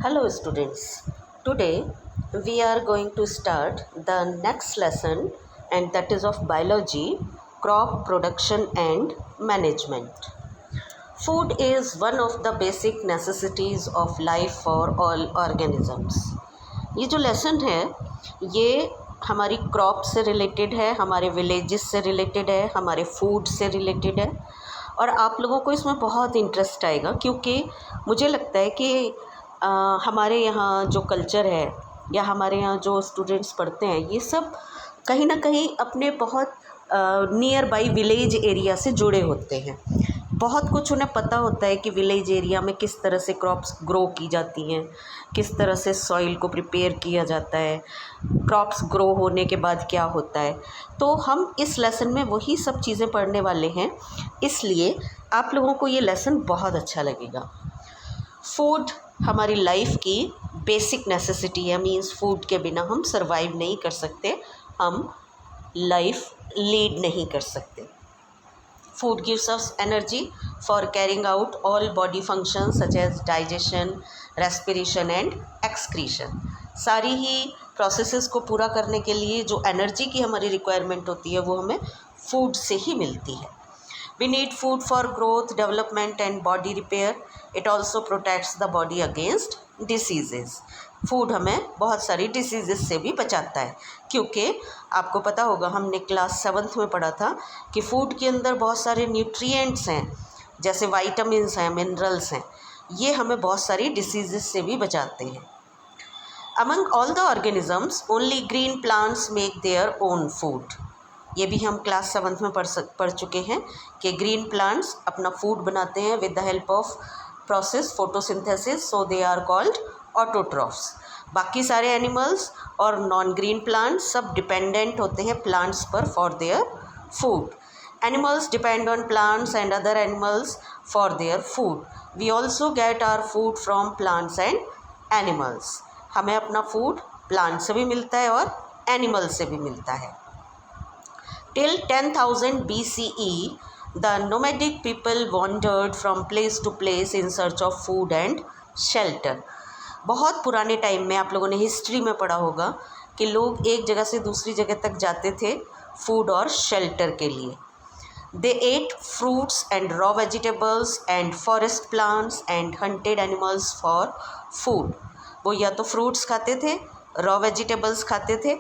Hello students. Today we are going to start the next lesson, and that is of biology, crop production and management. Food is one of the basic necessities of life for all organisms. ये जो lesson है ये हमारी crop से related है, हमारे villages से related है, हमारे फूड से रिलेटेड है और आप लोगों को इसमें बहुत इंटरेस्ट आएगा क्योंकि मुझे लगता है कि हमारे यहाँ जो कल्चर है या हमारे यहाँ जो स्टूडेंट्स पढ़ते हैं ये सब कहीं ना कहीं अपने बहुत नियर बाई विलेज एरिया से जुड़े होते हैं। बहुत कुछ उन्हें पता होता है कि विलेज एरिया में किस तरह से क्रॉप्स ग्रो की जाती हैं, किस तरह से सॉइल को प्रिपेयर किया जाता है, क्रॉप्स ग्रो होने के बाद क्या होता है। तो हम इस लेसन में वही सब चीज़ें पढ़ने वाले हैं, इसलिए आप लोगों को ये लेसन बहुत अच्छा लगेगा। फूड हमारी लाइफ की बेसिक नेसेसिटी है, मीन्स फूड के बिना हम सरवाइव नहीं कर सकते, हम लाइफ लीड नहीं कर सकते। Food gives us energy for carrying out all body functions such as digestion, respiration and excretion. सारी ही प्रोसेसेस को पूरा करने के लिए जो एनर्जी की हमारी रिक्वायरमेंट होती है वो हमें फूड से ही मिलती है। We need food for growth, development and body repair. It also protects the body against diseases. Food हमें बहुत सारी डिसीज़ेस से भी बचाता है क्योंकि आपको पता होगा हमने क्लास 7th में पढ़ा था कि फूड के अंदर बहुत सारे न्यूट्रिएंट्स हैं, जैसे वाइटामिन्स हैं, मिनरल्स हैं, ये हमें बहुत सारी डिसीज़ेस से भी बचाते हैं। Among all the organisms, only green plants make their own food. ये भी हम क्लास 7th में पढ़ चुके हैं कि ग्रीन प्लांट्स अपना फूड बनाते हैं with the help of process photosynthesis, so they are called autotrophs. बाकी सारे एनिमल्स और नॉन ग्रीन प्लांट्स सब डिपेंडेंट होते हैं प्लांट्स पर for their food. Animals depend on plants and other animals for their food. We also get our food from plants and animals. हमें अपना food plant से भी मिलता है और एनिमल से भी मिलता है। Till 10,000 BCE, the nomadic people wandered from place to place in search of food and shelter. बहुत पुराने टाइम में आप लोगों ने हिस्ट्री में पढ़ा होगा कि लोग एक जगह से दूसरी जगह तक जाते थे फूड और शेल्टर के लिए। They ate fruits and raw vegetables and forest plants and hunted animals for food. वो या तो फ्रूट्स खाते थे, रॉ वेजिटेबल्स खाते थे,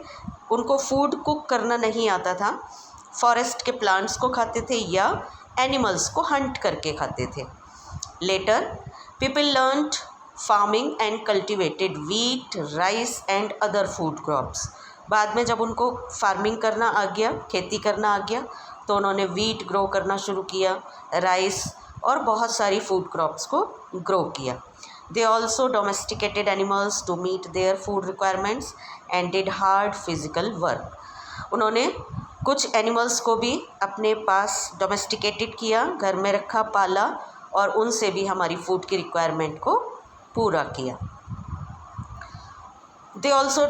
उनको फूड कुक करना नहीं आता था, फॉरेस्ट के प्लांट्स को खाते थे या एनिमल्स को हंट करके खाते थे। Later people learned farming and cultivated wheat, rice and other food crops. बाद में जब उनको फार्मिंग करना आ गया, खेती करना आ गया, तो उन्होंने वीट ग्रो करना शुरू किया, राइस और बहुत सारी फूड क्रॉप्स को ग्रो किया। They also domesticated animals to meet their food requirements and did hard physical work. उन्होंने कुछ एनिमल्स को भी अपने पास डोमेस्टिकेटेड किया, घर में रखा, पाला और उनसे भी हमारी फूड की रिक्वायरमेंट को पूरा किया। They also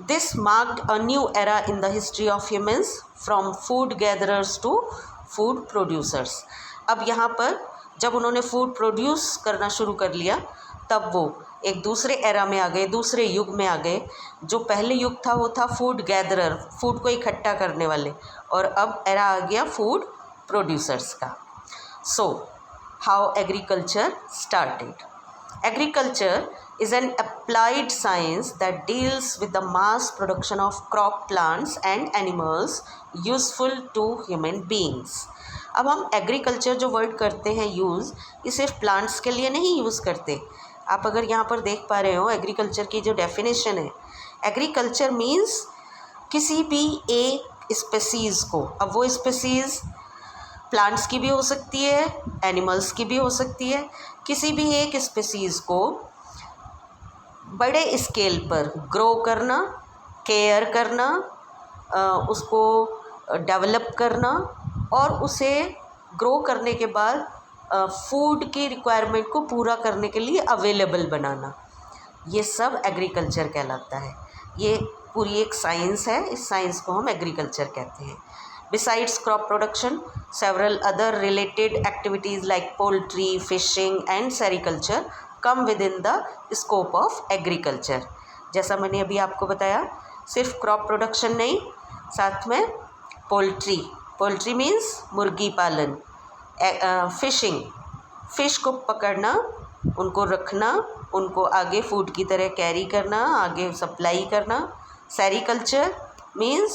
this marked a new era in the history of humans, from food gatherers to food producers. अब यहाँ पर जब उन्होंने फूड प्रोड्यूस करना शुरू कर लिया तब वो एक दूसरे एरा में आ गए, दूसरे युग में आ गए। जो पहले युग था वो था फूड गैदरर, फूड को इकट्ठा करने वाले, और अब एरा आ गया फूड प्रोड्यूसर्स का। So how agriculture started. Agriculture is an applied science that deals with the mass production of crop plants and animals useful to human beings. अब हम एग्रीकल्चर जो वर्ड करते हैं यूज़, ये सिर्फ प्लांट्स के लिए नहीं यूज़ करते। आप अगर यहाँ पर देख पा रहे हो एग्रीकल्चर की जो डेफिनेशन है, एग्रीकल्चर मीन्स किसी भी एक स्पेसीज़ को, अब वो स्पेसीज़ प्लांट्स की भी हो सकती है, एनिमल्स की भी हो सकती है, किसी भी एक स्पेसीज़ को बड़े स्केल पर ग्रो करना, केयर करना, उसको डेवलप करना और उसे ग्रो करने के बाद फूड की रिक्वायरमेंट को पूरा करने के लिए अवेलेबल बनाना, ये सब एग्रीकल्चर कहलाता है। ये पूरी एक साइंस है, इस साइंस को हम एग्रीकल्चर कहते हैं। Besides crop production, several other related activities like poultry, fishing and sericulture come within the scope of agriculture. जैसा मैंने अभी आपको बताया, सिर्फ क्रॉप प्रोडक्शन नहीं, साथ में पोल्ट्री मीन्स मुर्गी पालन, फिशिंग, फ़िश को पकड़ना, उनको रखना, उनको आगे फूड की तरह कैरी करना, आगे सप्लाई करना. सेरीकल्चर मीन्स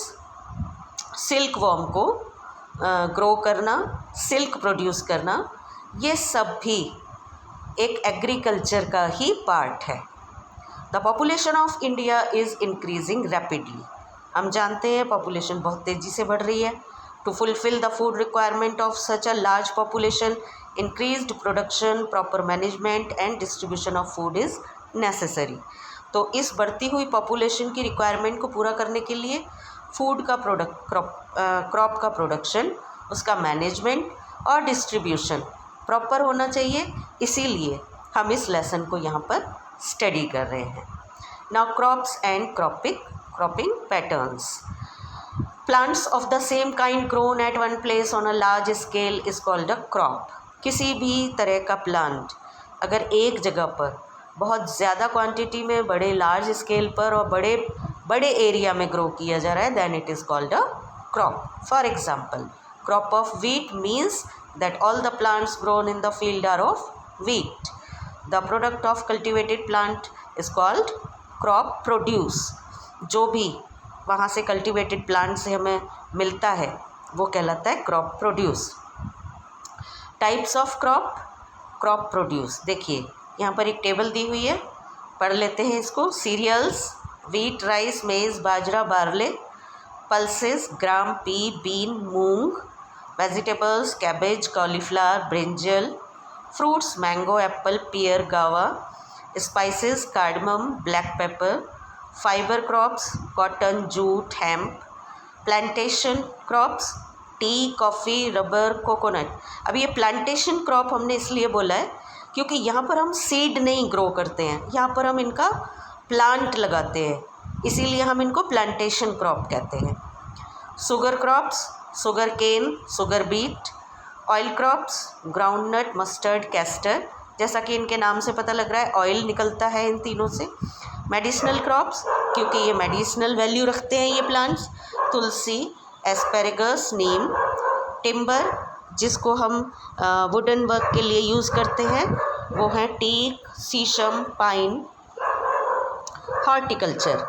सिल्क वॉर्म को ग्रो करना, सिल्क प्रोड्यूस करना. ये सब भी एक एग्रीकल्चर का ही पार्ट है. The population of India is increasing rapidly. हम जानते हैं पॉपुलेशन बहुत तेज़ी से बढ़ रही है. To fulfil the food requirement of such a large population, increased production, proper management and distribution of food is necessary. तो इस बढ़ती हुई पॉपुलेशन की रिक्वायरमेंट को पूरा करने के लिए फूड का क्रॉप का प्रोडक्शन, उसका मैनेजमेंट और डिस्ट्रीब्यूशन प्रॉपर होना चाहिए. इसीलिए हम इस लेसन को यहाँ पर स्टडी कर रहे हैं. Now crops and cropping patterns. Plants of the same kind grown at one place on a large scale is called a crop. किसी भी तरह का प्लांट अगर एक जगह पर बहुत ज़्यादा क्वांटिटी में, बड़े लार्ज स्केल पर और बड़े एरिया में ग्रो किया जा रहा है, then it is called a crop. For example, crop of wheat means that all the plants grown in the field are of wheat. The product of cultivated plant is called crop produce. जो भी वहाँ से cultivated plant से हमें मिलता है वो कहलाता है crop produce. Types of crop produce. देखिए यहाँ पर एक टेबल दी हुई है, पढ़ लेते हैं इसको. Serials, wheat, rice, maize, bajra, barley. Pulses, gram, pea, bean, moong. Vegetables, cabbage, cauliflower, brinjal. Fruits, mango, apple, pear, guava. Spices, cardamom, black pepper. Fibre crops, cotton, jute, hemp. Plantation crops, tea, coffee, rubber, coconut. अब ये plantation crop हमने इसलिए बोला है क्योंकि यहाँ पर हम सीड नहीं ग्रो करते हैं, यहाँ पर हम इनका प्लांट लगाते हैं, इसीलिए हम इनको प्लांटेशन क्रॉप कहते हैं. Sugar crops, sugar cane, sugar beet. Oil crops, groundnut, mustard, castor. जैसा कि इनके नाम से पता लग रहा है ऑयल निकलता है इन तीनों से. मेडिसिनल क्रॉप्स, क्योंकि ये मेडिसिनल वैल्यू रखते हैं ये प्लांट्स. तुलसी, एस्पेरेगस, नीम. टिम्बर, जिसको हम वुडन वर्क के लिए यूज़ करते हैं, वो हैं टीक, शीशम, pine. Horticulture.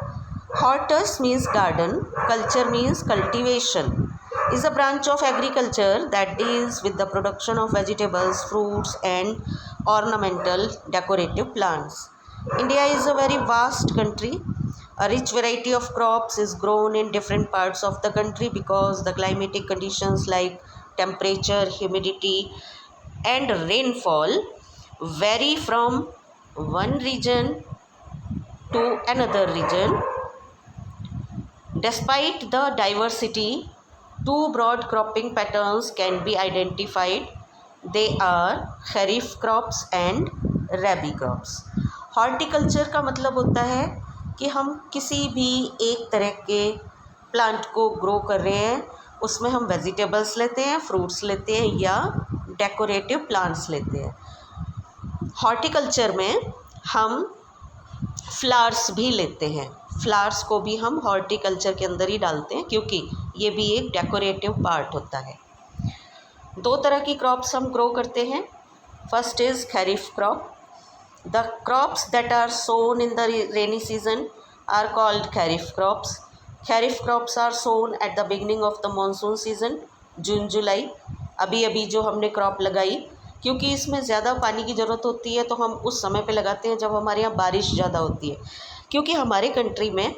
Hortus means garden, culture means cultivation, is a branch of agriculture that deals with the production of vegetables, fruits and ornamental decorative plants. India is a very vast country. A rich variety of crops is grown in different parts of the country because the climatic conditions like temperature, humidity and rainfall vary from one region to another region. Despite the diversity, two broad cropping patterns can be identified. They are kharif crops and rabi crops. Horticulture का मतलब होता है कि हम किसी भी एक तरह के प्लांट को ग्रो कर रहे हैं, उसमें हम वेजिटेबल्स लेते हैं, फ्रूट्स लेते हैं या डेकोरेटिव प्लांट्स लेते हैं. हॉर्टिकल्चर में हम फ्लावर्स भी लेते हैं. फ्लावर्स को भी हम हॉर्टिकल्चर के अंदर ही डालते हैं क्योंकि ये भी एक डेकोरेटिव पार्ट होता है. दो तरह की क्रॉप्स हम ग्रो करते हैं. First is kharif crop. The crops that are sown in the rainy season are called kharif crops. Kharif crops are sown at the beginning of the monsoon season, June July. अभी जो हमने क्रॉप लगाई, क्योंकि इसमें ज़्यादा पानी की ज़रूरत होती है तो हम उस समय पे लगाते हैं जब हमारे यहाँ बारिश ज़्यादा होती है. क्योंकि हमारे कंट्री में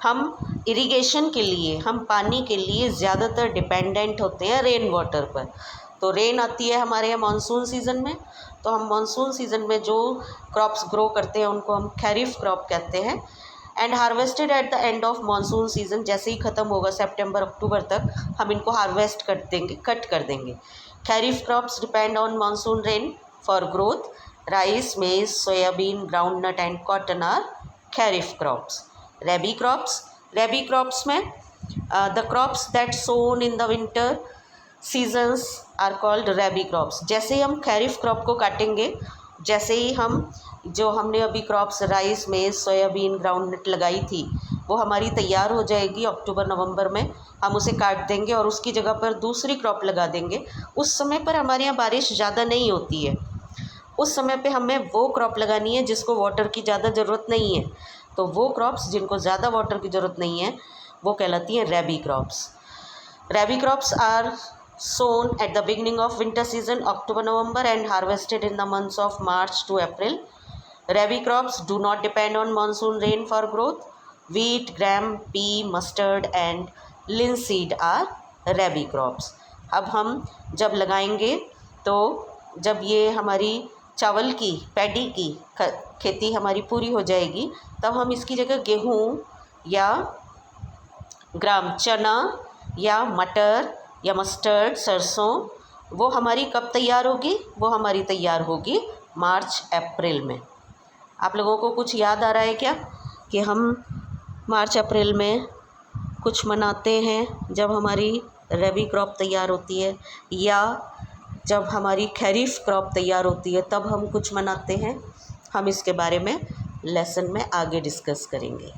हम इरिगेशन के लिए, हम पानी के लिए ज़्यादातर डिपेंडेंट होते हैं रेन वाटर पर. तो रेन आती है हमारे यहाँ मानसून सीज़न में, तो हम मानसून सीज़न में जो क्रॉप्स ग्रो करते हैं उनको हम खरीफ क्रॉप कहते हैं. And harvested at the end of monsoon season, जैसे ही ख़त्म होगा सितंबर अक्टूबर तक, हम इनको हार्वेस्ट कट कर देंगे. Kharif crops depend on monsoon rain for growth. Rice, maize, soybean, groundnut and cotton are kharif crops. Rabi crops में the crops that sown in the winter seasons are called rabi crops. जैसे ही हम खरीफ क्रॉप को काटेंगे, जैसे ही हम जो हमने अभी crops rice maize soybean groundnut लगाई थी वो हमारी तैयार हो जाएगी अक्टूबर नवंबर में। हम उसे काट देंगे और उसकी जगह पर दूसरी क्रॉप लगा देंगे। उस समय पर हमारे यहाँ बारिश ज़्यादा नहीं होती है, उस समय पे हमें वो क्रॉप लगानी है जिसको वाटर की ज़्यादा ज़रूरत नहीं है। तो वो क्रॉप्स जिनको ज़्यादा वाटर की ज़रूरत नहीं है वो कहलाती हैं rabi crops. Rabi crops are sown at the beginning of winter season October November and harvested in the months of March to April. Rabi crops do not depend on monsoon rain for growth. Wheat, gram, pea, mustard and linseed are rabi crops. अब हम जब लगाएंगे तो जब ये हमारी चावल की पैडी की खेती हमारी पूरी हो जाएगी तब हम इसकी जगह गेहूँ या ग्राम चना या मटर या मस्टर्ड सरसों वो हमारी कब तैयार होगी, वो हमारी तैयार होगी मार्च अप्रैल में। आप लोगों को कुछ याद आ रहा है क्या कि हम मार्च अप्रैल में कुछ मनाते हैं जब हमारी रबी क्रॉप तैयार होती है, या जब हमारी खरीफ क्रॉप तैयार होती है तब हम कुछ मनाते हैं? हम इसके बारे में लेसन में आगे डिस्कस करेंगे।